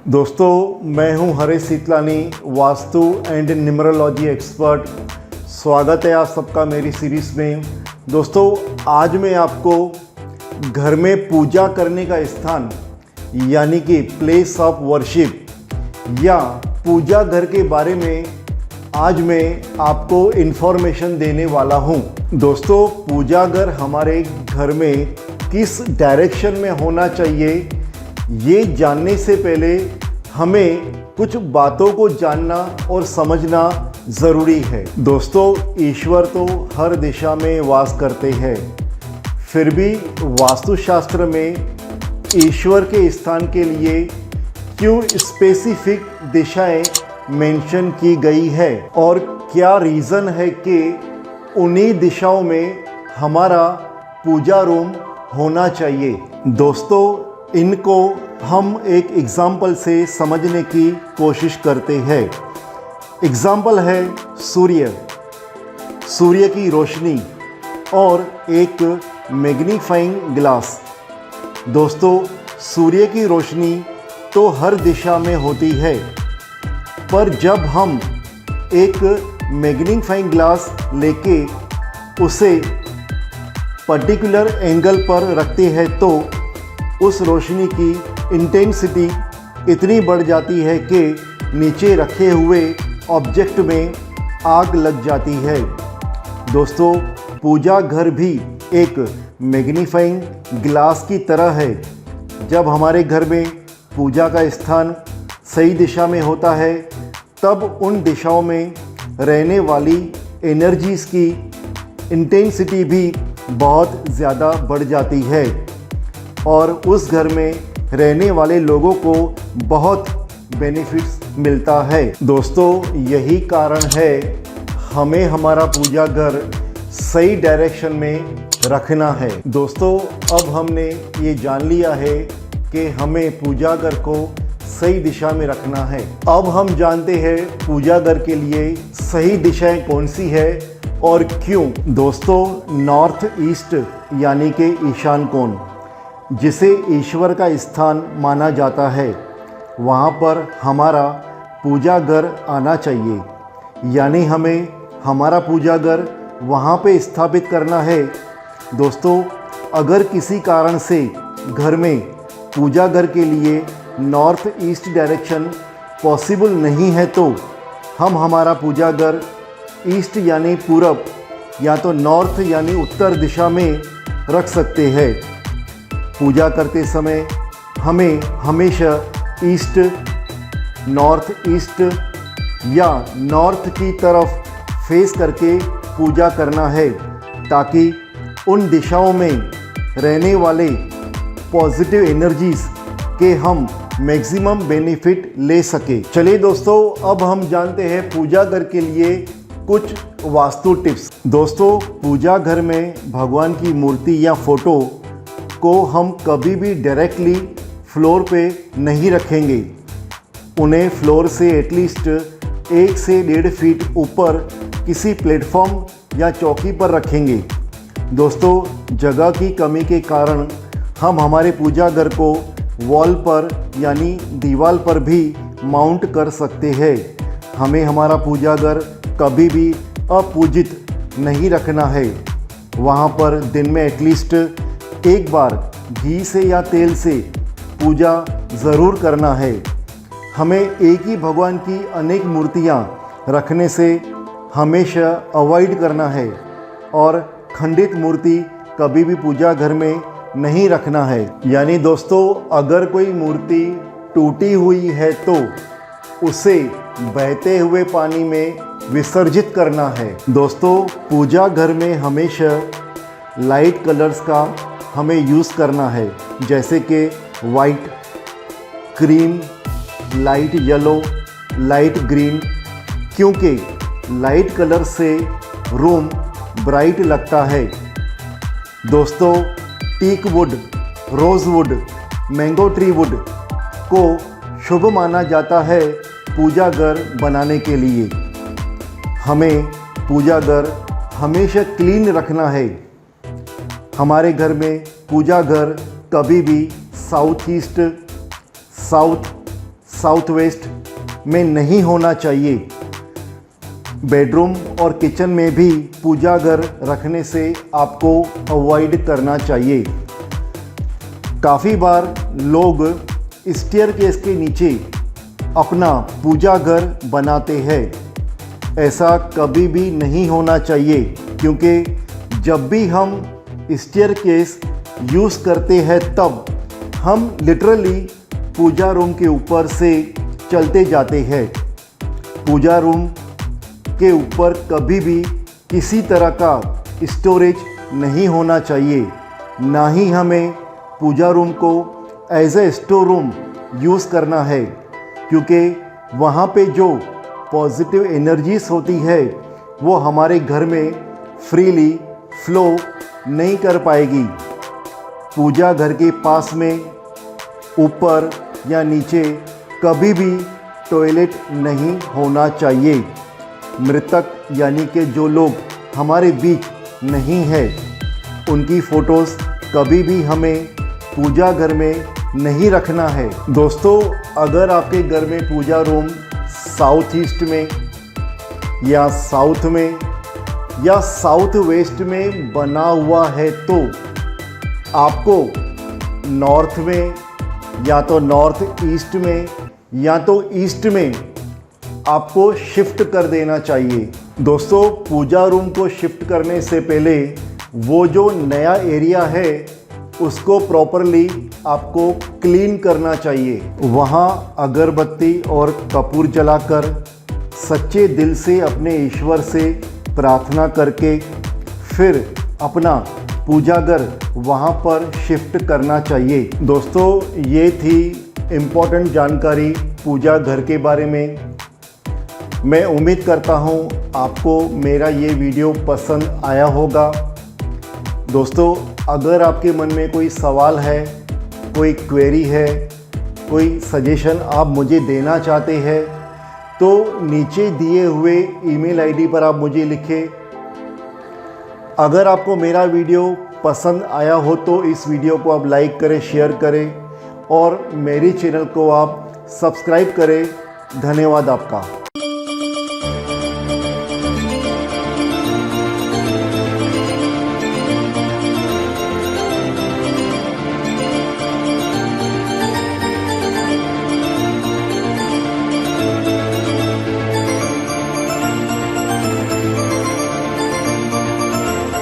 दोस्तों, मैं हूं Harish Sitlani, vastu and numerology expert. स्वागत है आप सबका मेरी सीरीज़ में। दोस्तों, आज मैं आपको घर में पूजा करने का स्थान यानी कि प्लेस ऑफ वर्शिप या पूजा घर के बारे में आज मैं आपको इन्फॉर्मेशन देने वाला हूं। दोस्तों, पूजा घर हमारे घर में किस डायरेक्शन में होना चाहिए, ये जानने से पहले हमें कुछ बातों को जानना और समझना ज़रूरी है। दोस्तों, ईश्वर तो हर दिशा में वास करते हैं, फिर भी वास्तुशास्त्र में ईश्वर के स्थान के लिए क्यों स्पेसिफिक दिशाएं मेंशन की गई है और क्या रीज़न है कि उन्हीं दिशाओं में हमारा पूजा रूम होना चाहिए। दोस्तों, इनको हम एक एग्ज़ाम्पल से समझने की कोशिश करते हैं। एग्ज़ाम्पल है सूर्य की रोशनी और एक मैग्नीफाइंग ग्लास। दोस्तों, सूर्य की रोशनी तो हर दिशा में होती है, पर जब हम एक मैग्नीफाइंग ग्लास लेके उसे पर्टिकुलर एंगल पर रखते हैं तो उस रोशनी की इंटेंसिटी इतनी बढ़ जाती है कि नीचे रखे हुए ऑब्जेक्ट में आग लग जाती है। दोस्तों, पूजा घर भी एक मैग्नीफाइंग ग्लास की तरह है। जब हमारे घर में पूजा का स्थान सही दिशा में होता है, तब उन दिशाओं में रहने वाली एनर्जीज़ की इंटेंसिटी भी बहुत ज़्यादा बढ़ जाती है और उस घर में रहने वाले लोगों को बहुत बेनिफिट्स मिलता है। दोस्तों, यही कारण है हमें हमारा पूजा घर सही डायरेक्शन में रखना है। दोस्तों, अब हमने ये जान लिया है कि हमें पूजा घर को सही दिशा में रखना है। अब हम जानते हैं पूजा घर के लिए सही दिशाएं कौन सी है और क्यों। दोस्तों, नॉर्थ ईस्ट यानी कि ईशान कोण, जिसे ईश्वर का स्थान माना जाता है, वहाँ पर हमारा पूजा घर आना चाहिए। यानी हमें हमारा पूजा घर वहाँ पे स्थापित करना है। दोस्तों, अगर किसी कारण से घर में पूजा घर के लिए नॉर्थ ईस्ट डायरेक्शन पॉसिबल नहीं है तो हम हमारा पूजा घर ईस्ट यानी पूरब या तो नॉर्थ यानी उत्तर दिशा में रख सकते हैं। पूजा करते समय हमें हमेशा ईस्ट, नॉर्थ ईस्ट या नॉर्थ की तरफ फेस करके पूजा करना है, ताकि उन दिशाओं में रहने वाले पॉजिटिव एनर्जीज़ के हम मैक्सिमम बेनिफिट ले सके। चलिए दोस्तों, अब हम जानते हैं पूजा घर के लिए कुछ वास्तु टिप्स। दोस्तों, पूजा घर में भगवान की मूर्ति या फोटो को हम कभी भी डायरेक्टली फ्लोर पे नहीं रखेंगे। उन्हें फ्लोर से एटलीस्ट 1 से 1.5 फीट ऊपर किसी प्लेटफॉर्म या चौकी पर रखेंगे। दोस्तों, जगह की कमी के कारण हम हमारे पूजा घर को वॉल पर यानी दीवार पर भी माउंट कर सकते हैं। हमें हमारा पूजा घर कभी भी अपूजित नहीं रखना है। वहाँ पर दिन में एटलीस्ट एक बार घी से या तेल से पूजा ज़रूर करना है। हमें एक ही भगवान की अनेक मूर्तियाँ रखने से हमेशा अवॉइड करना है और खंडित मूर्ति कभी भी पूजा घर में नहीं रखना है। यानी दोस्तों, अगर कोई मूर्ति टूटी हुई है तो उसे बहते हुए पानी में विसर्जित करना है। दोस्तों, पूजा घर में हमेशा लाइट कलर्स का हमें यूज़ करना है, जैसे कि white, cream, light yellow, light green, क्योंकि लाइट कलर से रूम ब्राइट लगता है। दोस्तों, teak wood, rosewood, mango tree wood को शुभ माना जाता है पूजा घर बनाने के लिए। हमें पूजा घर हमेशा क्लीन रखना है। हमारे घर में पूजा घर कभी भी south east, south, south west में नहीं होना चाहिए। बेडरूम और किचन में भी पूजा घर रखने से आपको अवॉइड करना चाहिए। काफ़ी बार लोग स्टेयरकेस के नीचे अपना पूजा घर बनाते हैं। ऐसा कभी भी नहीं होना चाहिए, क्योंकि जब भी हम स्टेयरकेस यूज़ करते हैं तब हम लिटरली पूजा रूम के ऊपर से चलते जाते हैं। पूजा रूम के ऊपर कभी भी किसी तरह का स्टोरेज नहीं होना चाहिए। ना ही हमें पूजा रूम को as a store room use करना है, क्योंकि वहाँ पे जो पॉजिटिव एनर्जीज होती है वो हमारे घर में फ्रीली फ्लो नहीं कर पाएगी। पूजा घर के पास में ऊपर या नीचे कभी भी टॉयलेट नहीं होना चाहिए। मृतक यानी कि जो लोग हमारे बीच नहीं है, उनकी फ़ोटोज़ कभी भी हमें पूजा घर में नहीं रखना है। दोस्तों, अगर आपके घर में पूजा रूम साउथ ईस्ट में या साउथ में या साउथ वेस्ट में बना हुआ है तो आपको नॉर्थ में या तो नॉर्थ ईस्ट में या तो ईस्ट में आपको शिफ्ट कर देना चाहिए। दोस्तों, पूजा रूम को शिफ्ट करने से पहले वो जो नया एरिया है उसको प्रॉपरली आपको क्लीन करना चाहिए। वहाँ अगरबत्ती और कपूर जलाकर सच्चे दिल से अपने ईश्वर से प्रार्थना करके फिर अपना पूजा घर वहाँ पर शिफ्ट करना चाहिए। दोस्तों, ये थी इम्पोर्टेंट जानकारी पूजा घर के बारे में। मैं उम्मीद करता हूँ आपको मेरा ये वीडियो पसंद आया होगा। दोस्तों, अगर आपके मन में कोई सवाल है, कोई क्वेरी है, कोई सजेशन आप मुझे देना चाहते हैं तो नीचे दिए हुए ईमेल आईडी पर आप मुझे लिखें। अगर आपको मेरा वीडियो पसंद आया हो तो इस वीडियो को आप लाइक करें, शेयर करें और मेरे चैनल को आप सब्सक्राइब करें। धन्यवाद आपका।